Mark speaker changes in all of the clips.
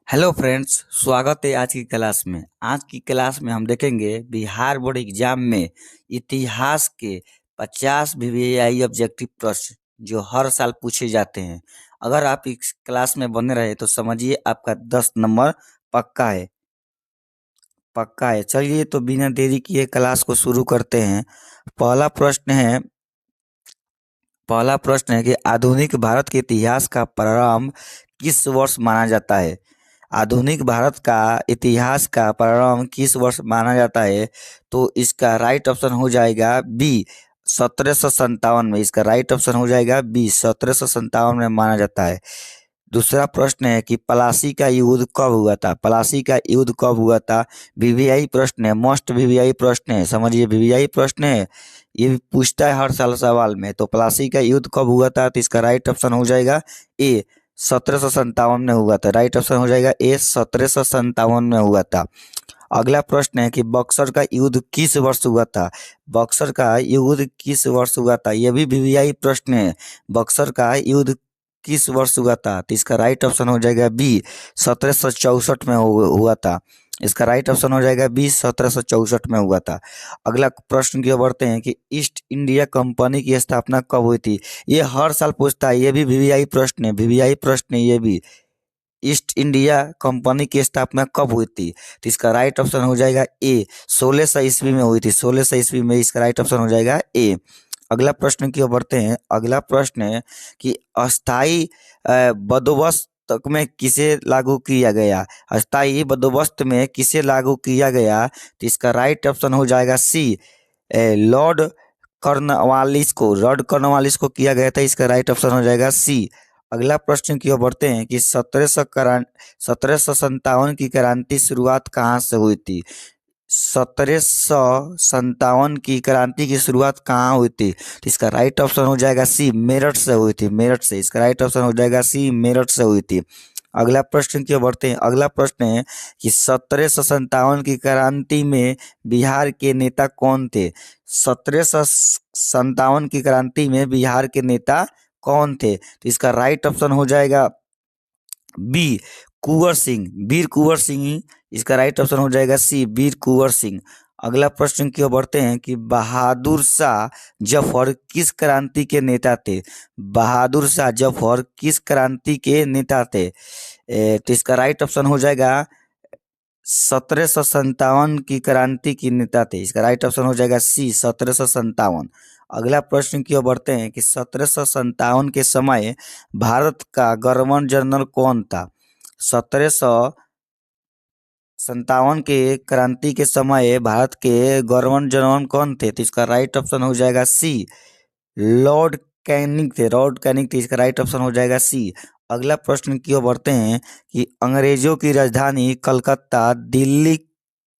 Speaker 1: Hello friends, स्वागत है आज की क्लास में। आज की क्लास में हम देखेंगे बिहार बोर्ड एग्जाम में इतिहास के 50 वीवीआई ऑब्जेक्टिव प्रश्न जो हर साल पूछे जाते हैं। अगर आप इस क्लास में बने रहे तो समझिए आपका 10 नंबर पक्का है। पक्का है। चलिए तो बिना देरी किए क्लास को शुरू करते हैं। पहला प्रश्न है पहला प्रश्न है कि आधुनिक भारत के इतिहास का प्रारंभ किस वर्ष माना जाता है। आधुनिक भारत का इतिहास का प्रारंभ किस वर्ष माना जाता है? तो इसका राइट ऑप्शन हो जाएगा बी 1757 में। इसका राइट ऑप्शन हो जाएगा बी 1757 में माना जाता है। दूसरा प्रश्न है कि पलासी का युद्ध कब हुआ था? पलासी का युद्ध कब हुआ था? वीवीआई प्रश्न है, मोस्ट वीवीआई प्रश्न है। समझिए वीवीआई प्रश्न है, ये भी पूछता है हर साल सवाल में। तो पलासी का युद्ध कब हुआ था? तो इसका राइट ऑप्शन हो जाएगा ए 1757 में हुआ था। राइट ऑप्शन हो जाएगा ए 1757 में हुआ था। अगला प्रश्न है कि बक्सर का युद्ध किस वर्ष हुआ था? बक्सर का युद्ध किस वर्ष हुआ था? यह भी वीवीआई प्रश्न है। बक्सर का युद्ध किस वर्ष हुआ था? तो इसका राइट ऑप्शन हो जाएगा बी 1764 में हुआ था। इसका राइट ऑप्शन हो जाएगा बी 1764 में हुआ था। अगला प्रश्न की ओर बढ़ते हैं कि ईस्ट इंडिया कंपनी की स्थापना कब हुई थी? ये हर साल पूछता है, ये भी वीवीआई प्रश्न है। वीवीआई प्रश्न है ये भी। ईस्ट इंडिया कंपनी की स्थापना कब हुई थी? तो इसका राइट ऑप्शन हो जाएगा ए 1600 ईस्वी में हुई थी। 1600 ईस्वी में। इसका राइट ऑप्शन हो जाएगा ए। अगला प्रश्न की ओर बढ़ते हैं। अगला प्रश्न है कि अस्थाई बंदोबस्त में किसे लागू किया गया? अस्थाई बंदोबस्त में किसे लागू किया गया? तो इसका राइट ऑप्शन हो जाएगा सी लॉर्ड कॉर्नवालिस को किया गया था। इसका राइट ऑप्शन हो जाएगा सी। अगला प्रश्न की ओर बढ़ते हैं कि 1757 की क्रांति शुरुआत कहाँ से हुई थी? 1757 की क्रांति की शुरुआत कहाँ हुई थी? तो इसका राइट ऑप्शन हो जाएगा सी मेरठ से हुई थी। मेरठ से। इसका राइट ऑप्शन हो जाएगा सी मेरठ से हुई थी। अगला प्रश्न की ओर बढ़ते हैं। अगला प्रश्न है कि 1757 की क्रांति में बिहार के नेता कौन थे? 1757 की क्रांति में बिहार के नेता कौन थे? तो इसका राइट ऑप्शन हो जाएगा बी कुंवर सिंह, वीर कुंवर सिंह। इसका राइट ऑप्शन हो जाएगा सी वीर कुंवर सिंह। अगला प्रश्न की ओर बढ़ते हैं कि बहादुर शाह जफर किस क्रांति के नेता थे? बहादुर शाह जफर किस क्रांति के नेता थे? तो इसका राइट ऑप्शन हो जाएगा 1757 की क्रांति की नेता थे। इसका राइट ऑप्शन हो जाएगा सी 1757। अगला प्रश्न की ओर बढ़ते हैं कि 1757 के समय भारत का गवर्नर जनरल कौन था? 1757 के क्रांति के समय भारत के गवर्नर जनरल कौन थे? तो इसका राइट ऑप्शन हो जाएगा सी लॉर्ड कैनिंग थे। लॉर्ड कैनिंग थे। इसका राइट ऑप्शन हो जाएगा सी। अगला प्रश्न की ओर बढ़ते हैं कि अंग्रेजों की राजधानी कलकत्ता दिल्ली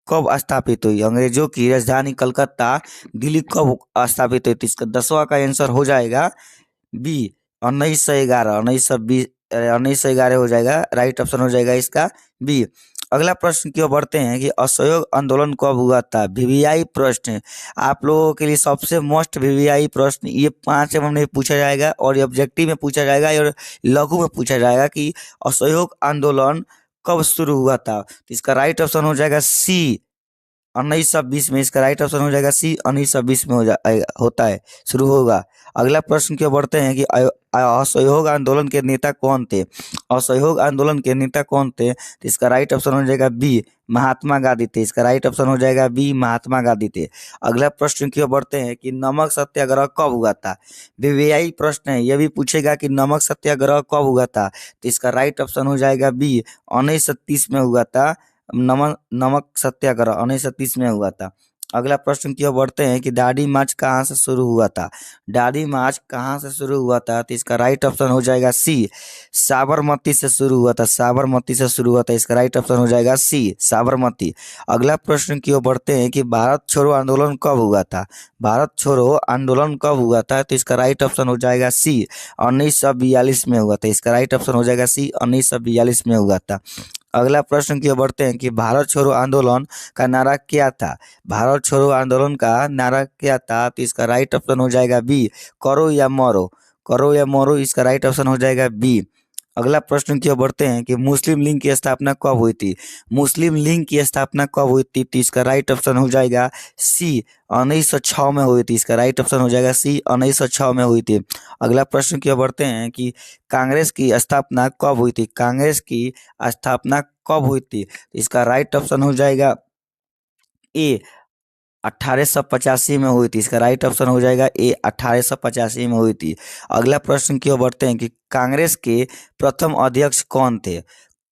Speaker 1: कब स्थापित हुई? अंग्रेजों की राजधानी कलकत्ता दिल्ली कब स्थापित हुई? तो इसका 10वां का आंसर हो जाएगा बी 1911। 1911 हो जाएगा। राइट ऑप्शन हो जाएगा इसका बी। अगला प्रश्न की ओर बढ़ते हैं कि असहयोग आंदोलन कब हुआ था? वीवीआई प्रश्न है। आप लोगों के लिए सबसे मोस्ट वीवीआई प्रश्न ये 5 एवं में पूछा जाएगा और ये ऑब्जेक्टिव में पूछा जाएगा और लघु में पूछा जाएगा कि असहयोग आंदोलन कब शुरू हुआ था? तो इसका राइट ऑप्शन हो जाएगा सी 1920 में। इसका राइट ऑप्शन हो जाएगा सी 1920 में होता है, शुरू होगा। अगला प्रश्न की ओर बढ़ते हैं कि असहयोग आंदोलन के नेता कौन थे? असहयोग आंदोलन के नेता कौन थे? तो इसका राइट ऑप्शन हो जाएगा बी महात्मा गांधी थे। इसका राइट ऑप्शन हो जाएगा बी महात्मा गांधी थे। अगला प्रश्न की ओर बढ़ते हैं कि नमक सत्याग्रह कब हुआ था? वीवीआई प्रश्न है, यह भी पूछेगा कि नमक सत्याग्रह कब हुआ था? तो इसका राइट ऑप्शन हो जाएगा बी 1930 में हुआ था। नमक नमक सत्याग्रह 1930 में हुआ था। अगला प्रश्न की ओर बढ़ते हैं कि दांडी मार्च कहाँ से शुरू हुआ था? दांडी मार्च कहाँ से शुरू हुआ था? तो इसका राइट ऑप्शन हो जाएगा सी साबरमती से शुरू हुआ था। साबरमती से शुरू हुआ था। इसका राइट ऑप्शन हो जाएगा सी साबरमती। अगला प्रश्न की ओर बढ़ते हैं कि भारत छोड़ो आंदोलन कब हुआ था? भारत छोड़ो आंदोलन कब हुआ था? तो इसका राइट ऑप्शन हो जाएगा सी 1942 में हुआ था। इसका राइट ऑप्शन हो जाएगा सी 1942 में हुआ था। अगला प्रश्न की ओर बढ़ते हैं कि भारत छोड़ो आंदोलन का नारा क्या था? भारत छोड़ो आंदोलन का नारा क्या था? तो इसका राइट ऑप्शन हो जाएगा बी करो या मरो। करो या मरो। इसका राइट ऑप्शन हो जाएगा बी। अगला प्रश्न की ओर बढ़ते हैं कि मुस्लिम लीग की स्थापना कब हुई थी। मुस्लिम लीग की स्थापना कब हुई थी, तो इसका राइट ऑप्शन हो जाएगा सी 1906 में हुई थी। इसका राइट ऑप्शन हो जाएगा सी 1906 में हुई थी। अगला प्रश्न की ओर बढ़ते हैं कि कांग्रेस की स्थापना कब हुई थी। कांग्रेस की स्थापना कब हुई थी, तो इसका राइट ऑप्शन हो जाएगा ए 1885 में हुई थी। इसका राइट ऑप्शन हो जाएगा ए 1885 में हुई थी। अगला प्रश्न की ओर बढ़ते हैं कि कांग्रेस के प्रथम अध्यक्ष कौन थे।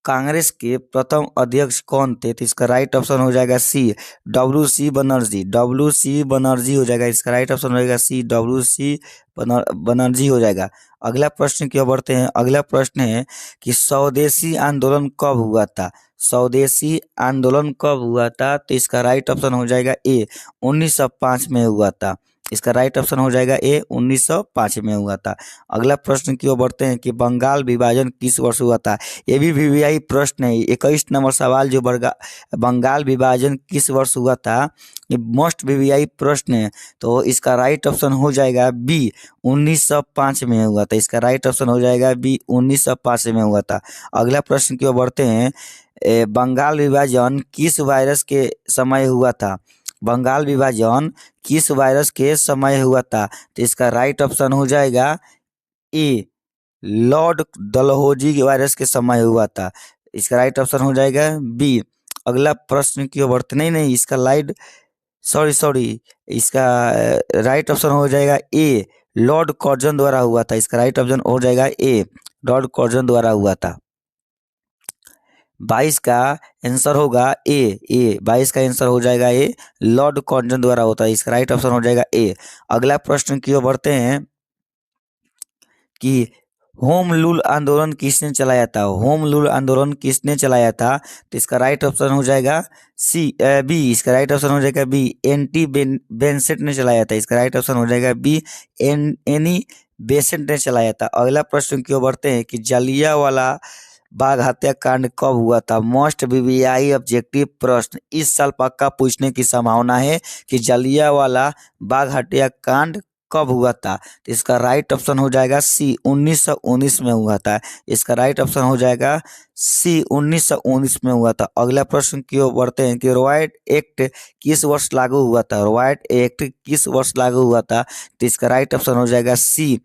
Speaker 1: कांग्रेस के प्रथम अध्यक्ष कौन थे, तो इसका राइट ऑप्शन हो जाएगा सी WC बनर्जी। WC बनर्जी हो जाएगा। इसका राइट ऑप्शन हो जाएगा सी WC बनर्जी हो जाएगा। अगला प्रश्न की ओर बढ़ते हैं। अगला प्रश्न है कि स्वदेशी आंदोलन कब हुआ था। स्वदेशी आंदोलन कब हुआ था, तो इसका राइट ऑप्शन हो जाएगा ए 1905 में हुआ था। इसका राइट ऑप्शन हो जाएगा ए 1905 में हुआ था। अगला प्रश्न की ओर बढ़ते हैं कि बंगाल विभाजन किस वर्ष हुआ था। ये भी वीवीआई प्रश्न है। 21 नंबर सवाल जो बंगाल विभाजन किस वर्ष हुआ था, ये मोस्ट वीवीआई प्रश्न है। तो इसका राइट ऑप्शन हो जाएगा बी 1905 में हुआ था। इसका राइट ऑप्शन हो जाएगा बी 1905 में हुआ था। अगला प्रश्न की ओर बढ़ते हैं। बंगाल विभाजन किस वायरस के समय हुआ था। बंगाल विभाजन किस वायरस के समय हुआ था, तो इसका राइट ऑप्शन हो जाएगा ए लॉर्ड डलहौजी वायरस के समय हुआ था। इसका राइट ऑप्शन हो जाएगा बी। अगला प्रश्न की ओर बढ़ते नहीं, इसका लाइट सॉरी इसका राइट ऑप्शन हो जाएगा ए लॉर्ड कर्जन द्वारा हुआ था। इसका राइट ऑप्शन हो जाएगा ए लॉर्ड कर्जन द्वारा हुआ था। 22 का आंसर होगा ए 22 का आंसर हो जाएगा ए लॉर्ड कर्जन द्वारा होता है। इसका राइट ऑप्शन हो जाएगा ए। अगला प्रश्न की ओर बढ़ते हैं कि होम रूल आंदोलन किसने चलाया था। होम रूल आंदोलन किसने चलाया था, तो इसका राइट ऑप्शन हो जाएगा बी। इसका राइट ऑप्शन हो जाएगा बी एंटी बेसेंट ने चलाया था। इसका राइट ऑप्शन हो जाएगा बी एनी बेसेंट ने चलाया था। अगला प्रश्न की ओर बढ़ते हैं कि जलियांवाला बाग हत्याकांड कब हुआ था। मोस्ट वीवीआई ऑब्जेक्टिव प्रश्न इस साल पक्का पूछने की संभावना है कि जलियांवाला बाग हत्याकांड कब हुआ था, तो इसका राइट ऑप्शन हो जाएगा सी 1919 में हुआ था। इसका राइट ऑप्शन हो जाएगा सी 1919 में हुआ था। अगला प्रश्न की ओर बढ़ते हैं कि रॉयट एक्ट किस वर्ष लागू हुआ था। रॉयट एक्ट किस वर्ष लागू हुआ था, तो इसका राइट ऑप्शन हो जाएगा सी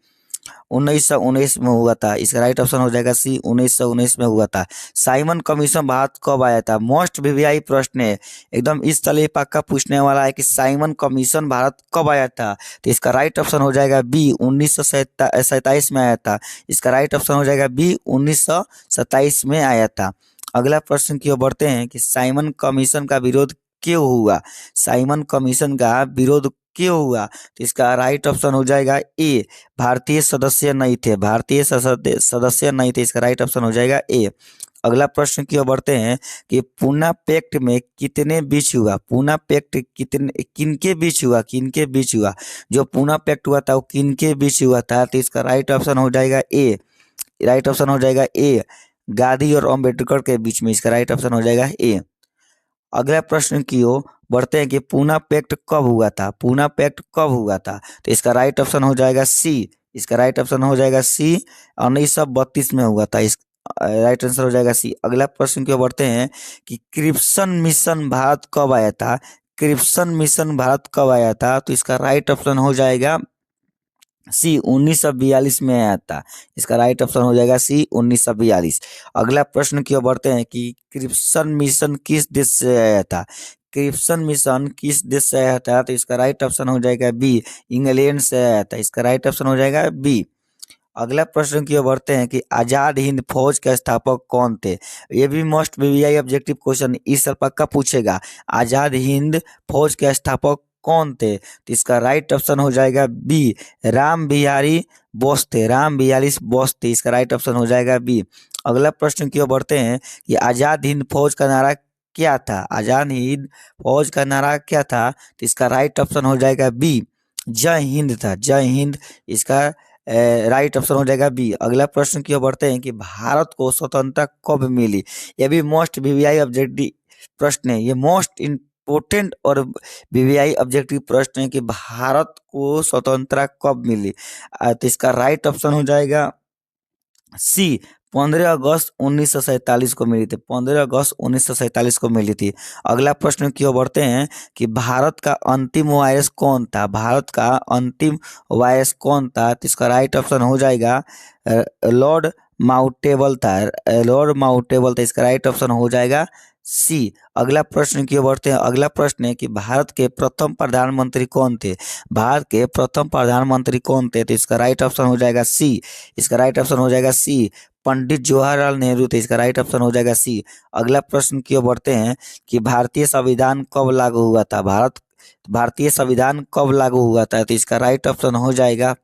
Speaker 1: 1919 में हुआ था। इसका राइट ऑप्शन हो जाएगा सी 1919 में हुआ था। साइमन कमीशन भारत कब आया था। मोस्ट वीवीआई प्रश्न है, एकदम इस तरह पक्का पूछने वाला है कि साइमन कमीशन भारत कब आया था, तो इसका राइट ऑप्शन हो जाएगा बी 1927 में आया था। इसका राइट ऑप्शन हो जाएगा बी 1927 में आया था। अगला प्रश्न की ओर बढ़ते हैं कि साइमन कमीशन का विरोध क्यों हुआ। साइमन कमीशन का विरोध क्यों हुआ, तो इसका राइट ऑप्शन हो जाएगा ए भारतीय सदस्य नहीं थे। भारतीय सदस्य नहीं थे। इसका राइट ऑप्शन हो जाएगा ए। अगला प्रश्न की ओर बढ़ते हैं कि पूना पैक्ट में कितने बीच हुआ। पूना पैक्ट कितने किनके बीच हुआ, किनके बीच हुआ। जो पूना पैक्ट हुआ था वो किनके बीच हुआ था, तो इसका राइट ऑप्शन हो जाएगा ए। राइट ऑप्शन हो जाएगा ए गांधी और अम्बेडकर के बीच में। इसका राइट ऑप्शन हो जाएगा ए। अगला प्रश्न की ओर बढ़ते हैं कि पूना पैक्ट कब हुआ था। पूना पैक्ट कब हुआ था, तो इसका राइट ऑप्शन हो जाएगा सी। इसका राइट ऑप्शन हो जाएगा सी 1932 में हुआ था। इस राइट आंसर हो जाएगा सी। अगला प्रश्न की ओर बढ़ते हैं कि क्रिप्सन मिशन भारत कब आया था। क्रिप्सन मिशन भारत कब आया था, तो इसका राइट ऑप्शन हो जाएगा सी 1942 में आया था। इसका राइट ऑप्शन हो जाएगा सी 1942। अगला प्रश्न की ओर बढ़ते हैं कि क्रिप्सन मिशन किस देश से आया था। क्रिप्सन मिशन किस देश से आया था, तो इसका राइट ऑप्शन हो जाएगा बी इंग्लैंड से आया था। इसका राइट ऑप्शन हो जाएगा बी। अगला प्रश्न की ओर बढ़ते हैं कि आजाद हिंद फौज के स्थापक कौन थे। ये भी मोस्ट वीवीआई ऑब्जेक्टिव क्वेश्चन इस साल पक्का पूछेगा। आजाद हिंद फौज के स्थापक कौन थे, तो इसका राइट ऑप्शन हो जाएगा बी राम बिहारी बोस थे। राम बिहारी बोस थे। इसका राइट ऑप्शन हो जाएगा बी। अगला प्रश्न की ओर बढ़ते हैं कि आजाद हिंद फौज का नारा क्या था। आजाद हिंद फौज का नारा क्या था, तो इसका राइट ऑप्शन हो जाएगा बी जय हिंद था। जय हिंद इसका राइट ऑप्शन हो जाएगा बी। अगला प्रश्न की ओर बढ़ते हैं कि भारत को स्वतंत्रता कब मिली। ये भी मोस्ट वीवीआई ऑब्जेक्टिव प्रश्न है। ये मोस्ट इम्पोर्टेंट और वीवीआई ऑब्जेक्टिव प्रश्न है कि भारत को स्वतंत्रता कब मिली। तो इसका राइट ऑप्शन हो जाएगा सी 15 अगस्त 1947 को मिली थी। 15 अगस्त 1947 को मिली थी। अगला प्रश्न की ओर बढ़ते हैं कि भारत का अंतिम वायरस कौन था? भारत का अंतिम वायरस कौन था? तो इसका राइट ऑप्शन हो जाएगा लॉर्ड माउंटेबल था। लॉर्ड माउंटेबल था, इसका राइट ऑप्शन हो जाएगा सी। अगला प्रश्न की ओर बढ़ते हैं। अगला प्रश्न है कि भारत के प्रथम प्रधानमंत्री कौन थे? भारत के प्रथम प्रधानमंत्री कौन थे? तो इसका राइट ऑप्शन हो जाएगा सी। इसका राइट ऑप्शन हो जाएगा सी, पंडित जवाहरलाल नेहरू थे। इसका राइट ऑप्शन हो जाएगा सी। अगला प्रश्न की ओर बढ़ते हैं कि भारतीय संविधान कब लागू हुआ था? भारतीय संविधान कब लागू हुआ था? तो इसका राइट ऑप्शन हो जाएगा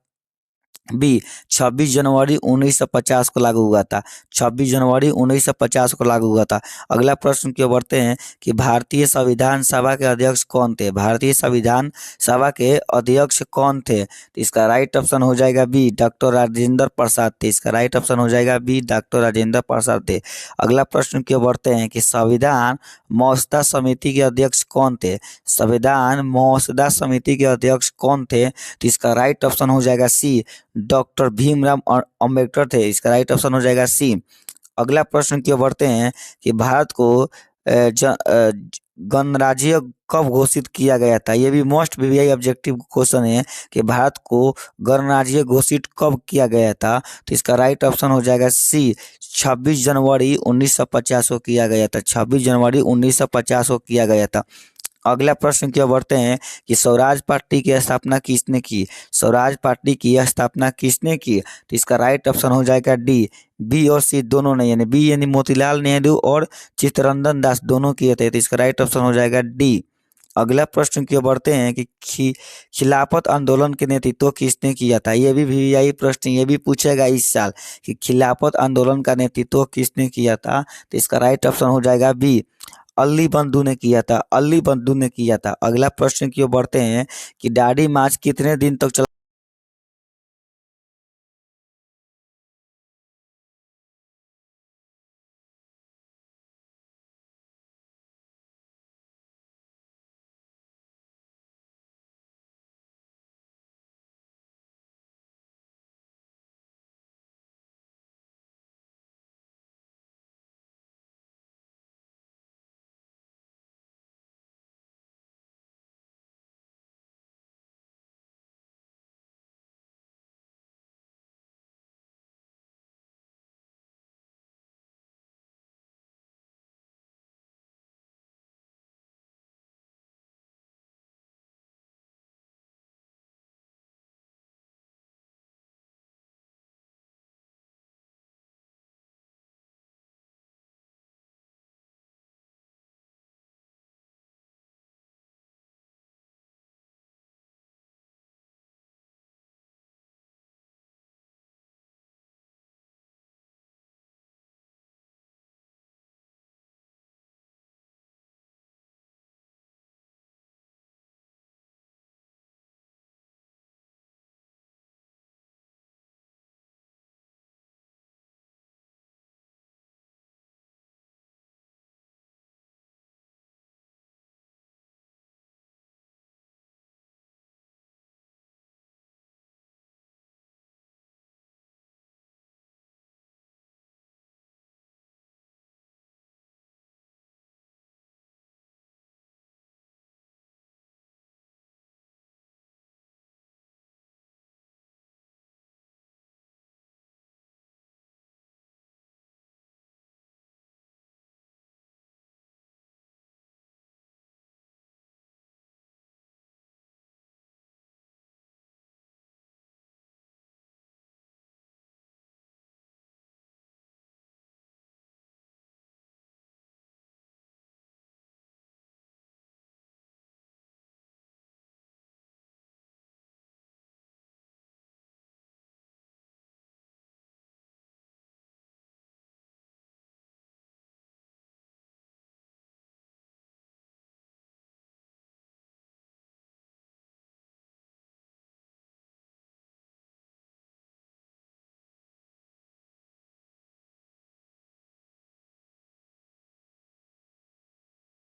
Speaker 1: बी, 26 जनवरी 1950 को लागू हुआ था। 26 जनवरी 1950 को लागू हुआ था। अगला प्रश्न की ओर बढ़ते हैं कि भारतीय संविधान सभा के अध्यक्ष कौन थे? भारतीय संविधान सभा के अध्यक्ष कौन थे? तो इसका राइट ऑप्शन हो जाएगा बी, डॉक्टर राजेंद्र प्रसाद थे। इसका राइट ऑप्शन हो जाएगा बी, डॉक्टर राजेंद्र प्रसाद थे। अगला प्रश्न की ओर बढ़ते हैं कि संविधान मसौदा समिति के अध्यक्ष कौन थे? संविधान मसौदा समिति के अध्यक्ष कौन थे? तो इसका राइट ऑप्शन हो जाएगा सी, डॉक्टर भीमराव अंबेडकर थे। इसका राइट ऑप्शन हो जाएगा सी। अगला प्रश्न की ओर बढ़ते हैं कि भारत को गणराज्य कब घोषित किया गया था? ये भी मोस्ट वीवीआई ऑब्जेक्टिव क्वेश्चन है कि भारत को गणराज्य घोषित कब किया गया था? तो इसका राइट ऑप्शन हो जाएगा सी, 26 जनवरी 1950 को किया गया था। 26 जनवरी 1950 को किया गया था। अगला प्रश्न की ओर बढ़ते हैं कि स्वराज पार्टी की स्थापना किसने की? स्वराज पार्टी की स्थापना किसने की? तो इसका राइट ऑप्शन हो जाएगा डी। बी और सी दोनों नहीं, यानी बी यानी मोतीलाल नेहरू और चित्तरंजन दास दोनों किए थे। तो इसका राइट ऑप्शन हो जाएगा डी। अगला प्रश्न की ओर बढ़ते हैं कि खिलाफत आंदोलन के नेतृत्व किसने किया था? ये भी वीवीआई प्रश्न, ये भी पूछेगा इस साल कि खिलाफत आंदोलन का नेतृत्व किसने किया था? तो इसका राइट ऑप्शन हो जाएगा बी, अली बंधु ने किया था। अली बंधु ने किया था। अगला प्रश्न की ओर बढ़ते हैं कि दाढ़ी मार्च कितने दिन तक चला?